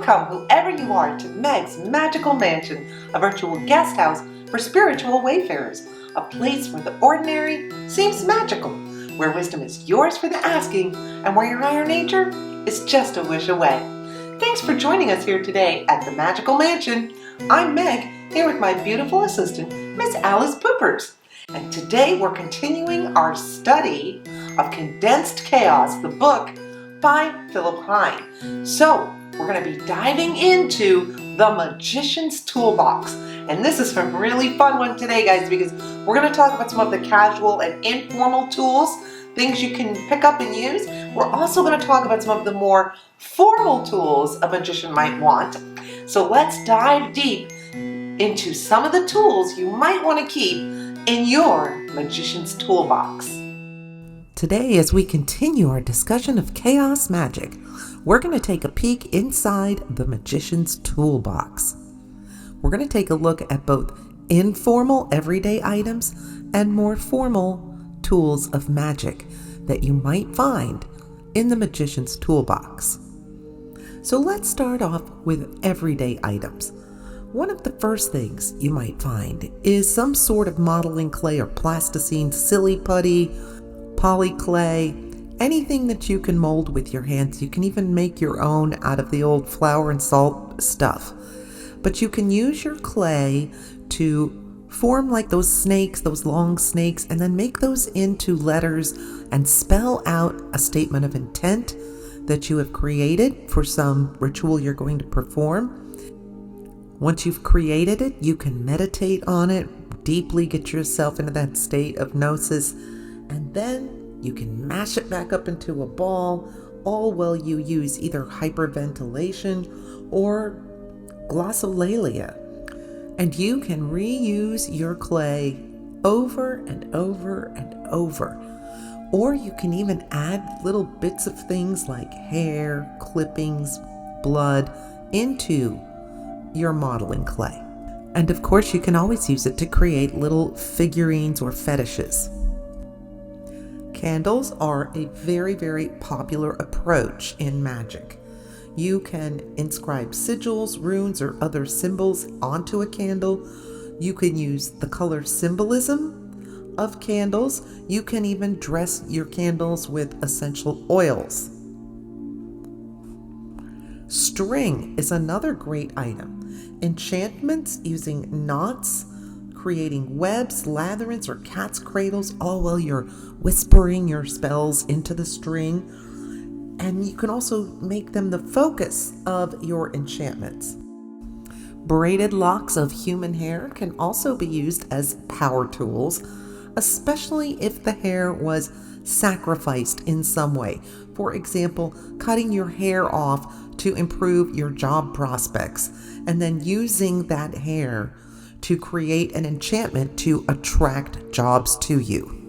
Welcome, whoever you are, to Meg's Magical Mansion, a virtual guest house for spiritual wayfarers, a place where the ordinary seems magical, where wisdom is yours for the asking, and where your higher nature is just a wish away. Thanks for joining us here today at the Magical Mansion. I'm Meg, here with my beautiful assistant, Miss Alice Poopers. And today we're continuing our study of Condensed Chaos, the book by Peter Hine. So, we're going to be diving into the Magician's Toolbox. And this is a really fun one today, guys, because we're going to talk about some of the casual and informal tools, things you can pick up and use. We're also going to talk about some of the more formal tools a magician might want. So let's dive deep into some of the tools you might want to keep in your Magician's Toolbox. Today, as we continue our discussion of chaos magic, we're going to take a peek inside the Magician's Toolbox. We're going to take a look at both informal everyday items and more formal tools of magic that you might find in the Magician's Toolbox. So let's start off with everyday items. One of the first things you might find is some sort of modeling clay or plasticine, silly putty, poly clay, anything that you can mold with your hands. You can even make your own out of the old flour and salt stuff. But you can use your clay to form like those snakes, those long snakes, and then make those into letters and spell out a statement of intent that you have created for some ritual you're going to perform. Once you've created it, you can meditate on it, deeply get yourself into that state of gnosis, and then you can mash it back up into a ball, all while you use either hyperventilation or glossolalia. And you can reuse your clay over and over and over. Or you can even add little bits of things like hair, clippings, blood into your modeling clay. And of course, you can always use it to create little figurines or fetishes. Candles are a very, very popular approach in magic. You can inscribe sigils, runes, or other symbols onto a candle. You can use the color symbolism of candles. You can even dress your candles with essential oils. String is another great item. Enchantments using knots, creating webs, labyrinths, or cat's cradles, all while you're whispering your spells into the string. And you can also make them the focus of your enchantments. Braided locks of human hair can also be used as power tools, especially if the hair was sacrificed in some way. For example, cutting your hair off to improve your job prospects, and then using that hair to create an enchantment to attract jobs to you.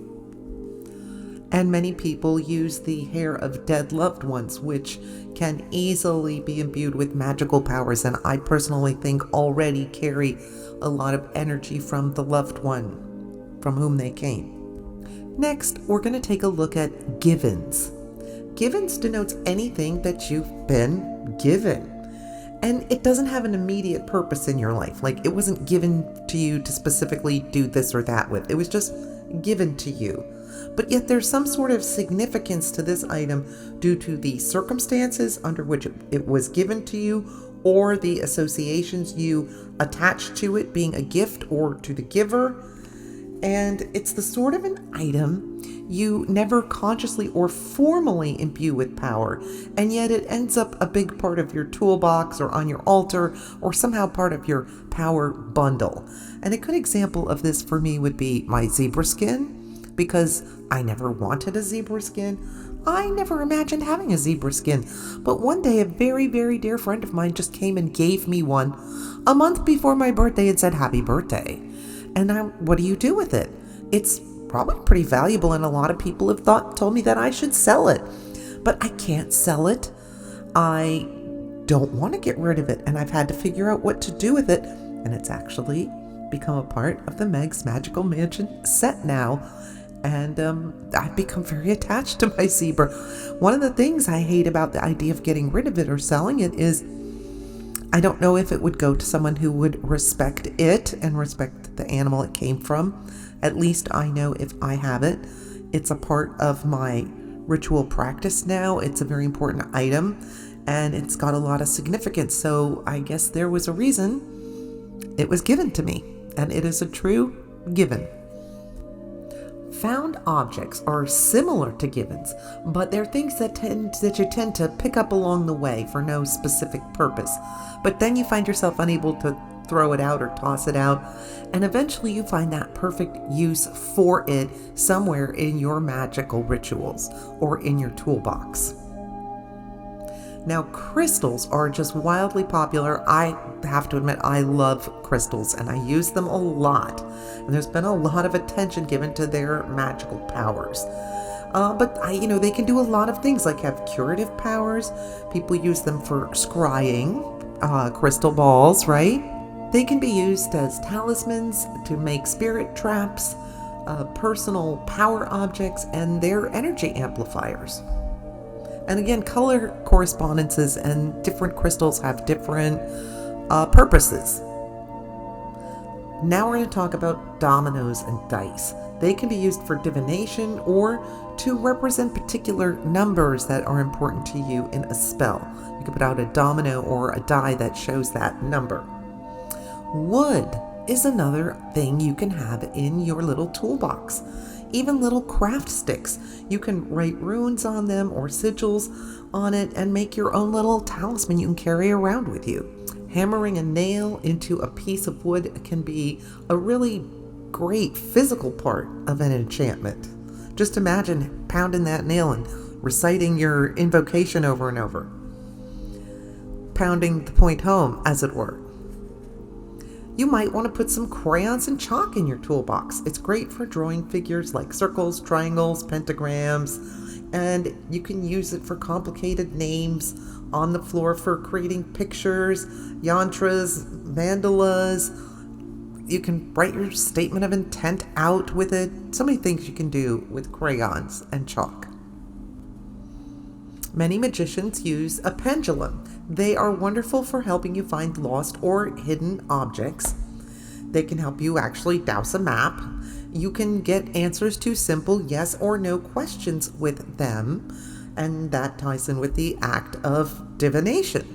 And many people use the hair of dead loved ones, which can easily be imbued with magical powers, and I personally think already carry a lot of energy from the loved one from whom they came. Next, we're going to take a look at givens. Givens denotes anything that you've been given. And it doesn't have an immediate purpose in your life. Like, it wasn't given to you to specifically do this or that with. It was just given to you. But yet there's some sort of significance to this item due to the circumstances under which it was given to you, or the associations you attach to it being a gift or to the giver. And it's the sort of an item you never consciously or formally imbue with power, and yet it ends up a big part of your toolbox or on your altar or somehow part of your power bundle. And a good example of this for me would be my zebra skin, because I never wanted a zebra skin. I never imagined having a zebra skin, but one day a very, very dear friend of mine just came and gave me one a month before my birthday and said, "Happy birthday." And what do you do with it? It's probably pretty valuable, and a lot of people have told me that I should sell it. But I can't sell it. I don't want to get rid of it, and I've had to figure out what to do with it. And it's actually become a part of the Meg's Magical Mansion set now. And I've become very attached to my zebra. One of the things I hate about the idea of getting rid of it or selling it is I don't know if it would go to someone who would respect it and respect the animal it came from. At least I know if I have it. It's a part of my ritual practice now. It's a very important item and it's got a lot of significance. So I guess there was a reason it was given to me, and it is a true given. Found objects are similar to givens, but they're things that you tend to pick up along the way for no specific purpose. But then you find yourself unable to throw it out or toss it out, and eventually you find that perfect use for it somewhere in your magical rituals or in your toolbox. Now, crystals are just wildly popular. I have to admit, I love crystals and I use them a lot. And there's been a lot of attention given to their magical powers. But they can do a lot of things, like have curative powers. People use them for scrying, crystal balls, right? They can be used as talismans to make spirit traps, personal power objects, and they're energy amplifiers. And again, color correspondences and different crystals have different purposes. Now we're going to talk about dominoes and dice. They can be used for divination or to represent particular numbers that are important to you in a spell. You can put out a domino or a die that shows that number. Wood is another thing you can have in your little toolbox. Even little craft sticks. You can write runes on them or sigils on it and make your own little talisman you can carry around with you. Hammering a nail into a piece of wood can be a really great physical part of an enchantment. Just imagine pounding that nail and reciting your invocation over and over. Pounding the point home, as it were. You might want to put some crayons and chalk in your toolbox. It's great for drawing figures like circles, triangles, pentagrams, and you can use it for complicated names on the floor for creating pictures, yantras, mandalas. You can write your statement of intent out with it. So many things you can do with crayons and chalk. Many magicians use a pendulum. They are wonderful for helping you find lost or hidden objects. They can help you actually douse a map. You can get answers to simple yes or no questions with them, and that ties in with the act of divination.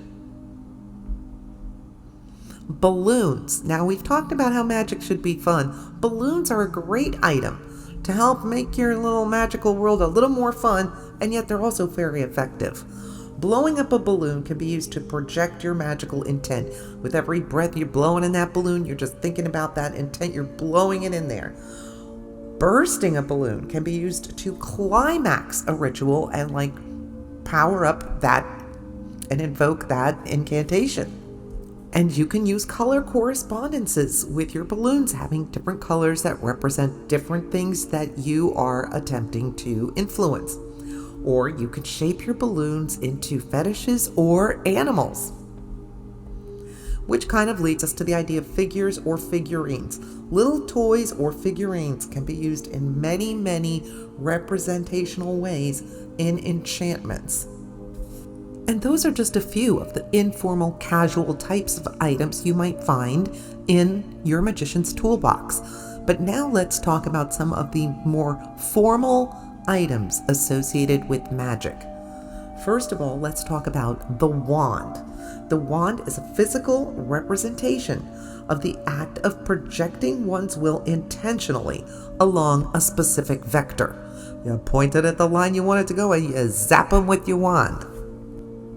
Balloons. Now, we've talked about how magic should be fun. Balloons are a great item to help make your little magical world a little more fun, and yet they're also very effective. Blowing up a balloon can be used to project your magical intent. With every breath you're blowing in that balloon, you're just thinking about that intent, you're blowing it in there. Bursting a balloon can be used to climax a ritual and power up that and invoke that incantation. And you can use color correspondences with your balloons, having different colors that represent different things that you are attempting to influence. Or you can shape your balloons into fetishes or animals. Which kind of leads us to the idea of figures or figurines. Little toys or figurines can be used in many, many representational ways in enchantments. And those are just a few of the informal, casual types of items you might find in your magician's toolbox. But now let's talk about some of the more formal items associated with magic. First of all, let's talk about the wand. The wand is a physical representation of the act of projecting one's will intentionally along a specific vector. You point it at the line you want it to go and you zap them with your wand.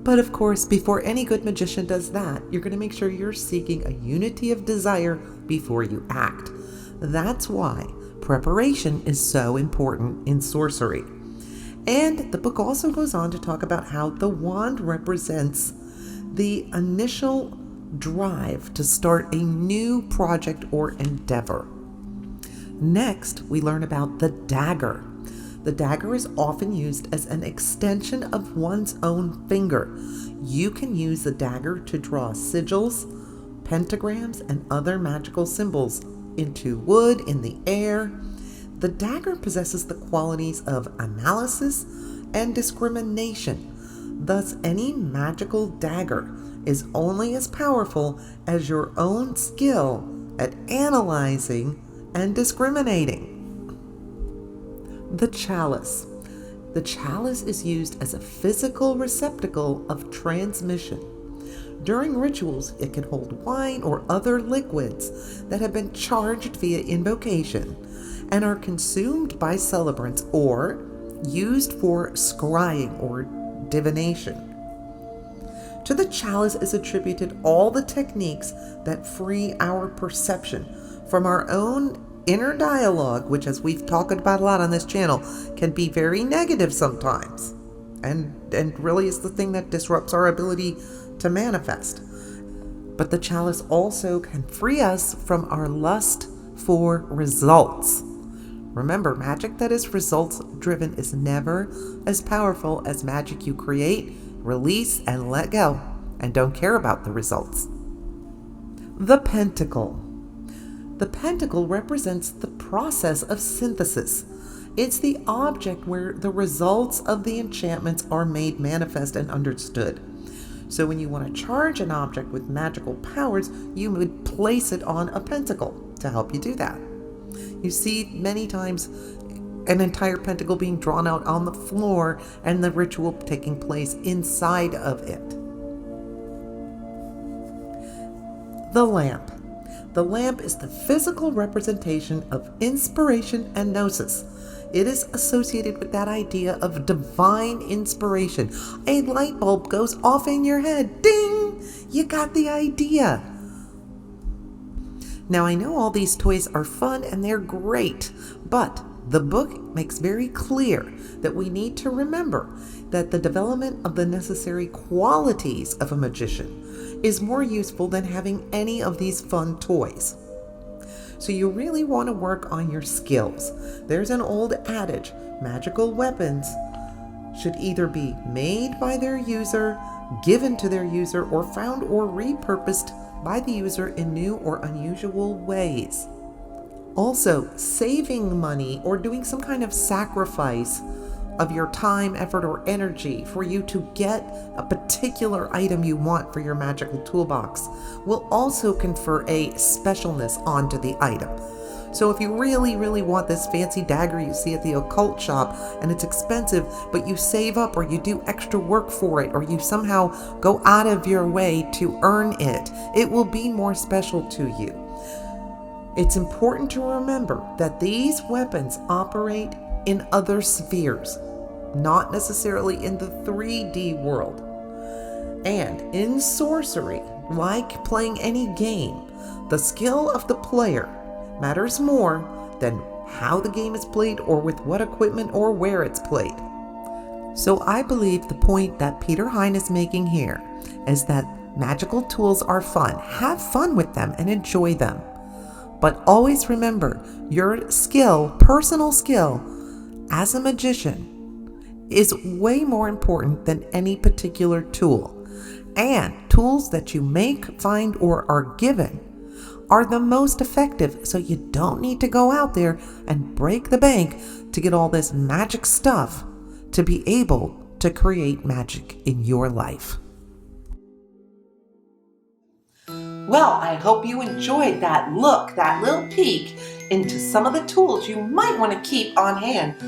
But of course, before any good magician does that, you're going to make sure you're seeking a unity of desire before you act. That's why preparation is so important in sorcery. And the book also goes on to talk about how the wand represents the initial drive to start a new project or endeavor. Next, we learn about the dagger. The dagger is often used as an extension of one's own finger. You can use the dagger to draw sigils, pentagrams, and other magical symbols into wood, in the air. The dagger possesses the qualities of analysis and discrimination. Thus, any magical dagger is only as powerful as your own skill at analyzing and discriminating. The chalice. The chalice is used as a physical receptacle of transmission. During rituals, it can hold wine or other liquids that have been charged via invocation and are consumed by celebrants or used for scrying or divination. To the chalice is attributed all the techniques that free our perception from our own inner dialogue, which, as we've talked about a lot on this channel, can be very negative sometimes, and really is the thing that disrupts our ability to manifest. But the chalice also can free us from our lust for results. Remember, magic that is results driven is never as powerful as magic you create, release, and let go, and don't care about the results. The pentacle. The pentacle represents the process of synthesis. It's the object where the results of the enchantments are made manifest and understood. So when you want to charge an object with magical powers, you would place it on a pentacle to help you do that. You see many times an entire pentacle being drawn out on the floor and the ritual taking place inside of it. The lamp. The lamp is the physical representation of inspiration and gnosis. It is associated with that idea of divine inspiration. A light bulb goes off in your head. Ding! You got the idea. Now, I know all these toys are fun and they're great, but the book makes very clear that we need to remember that the development of the necessary qualities of a magician is more useful than having any of these fun toys. So you really want to work on your skills. There's an old adage, magical weapons should either be made by their user, given to their user, or found or repurposed by the user in new or unusual ways. Also, saving money or doing some kind of sacrifice of your time, effort, or energy for you to get a particular item you want for your magical toolbox will also confer a specialness onto the item. So if you really, really want this fancy dagger you see at the occult shop and it's expensive, but you save up or you do extra work for it or you somehow go out of your way to earn it, it will be more special to you. It's important to remember that these weapons operate in other spheres, not necessarily in the 3D world. And in sorcery, like playing any game, the skill of the player matters more than how the game is played or with what equipment or where it's played. So I believe the point that Peter Hine is making here is that magical tools are fun. Have fun with them and enjoy them. But always remember, your skill, personal skill, as a magician is way more important than any particular tool. And tools that you make, find, or are given are the most effective, so you don't need to go out there and break the bank to get all this magic stuff to be able to create magic in your life. Well, I hope you enjoyed that look, that little peek into some of the tools you might want to keep on hand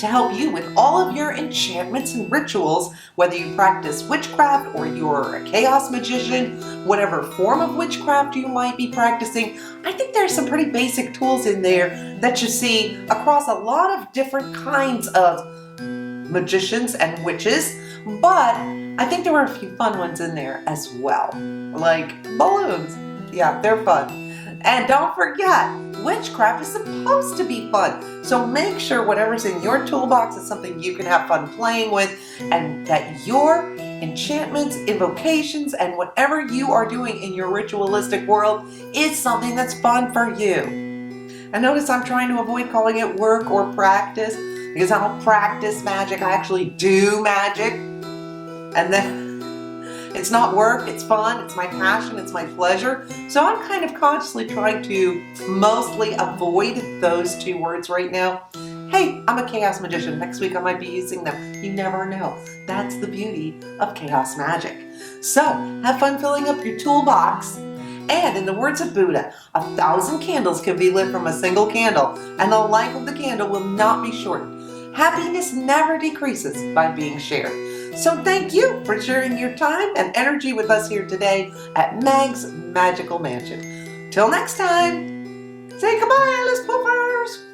to help you with all of your enchantments and rituals, whether you practice witchcraft or you're a chaos magician, whatever form of witchcraft you might be practicing. I think there's some pretty basic tools in there that you see across a lot of different kinds of magicians and witches, but I think there were a few fun ones in there as well, like balloons. Yeah, they're fun. And don't forget, witchcraft is supposed to be fun. So make sure whatever's in your toolbox is something you can have fun playing with, and that your enchantments, invocations, and whatever you are doing in your ritualistic world is something that's fun for you. And notice I'm trying to avoid calling it work or practice, because I don't practice magic, I actually do magic. And then it's not work, it's fun, it's my passion, it's my pleasure. So I'm kind of consciously trying to mostly avoid those two words right now. Hey, I'm a chaos magician. Next week I might be using them. You never know. That's the beauty of chaos magic. So, have fun filling up your toolbox. And in the words of Buddha, 1,000 candles can be lit from a single candle, and the life of the candle will not be shortened. Happiness never decreases by being shared. So thank you for sharing your time and energy with us here today at Meg's Magical Mansion. Till next time, say goodbye, Alice Poofers!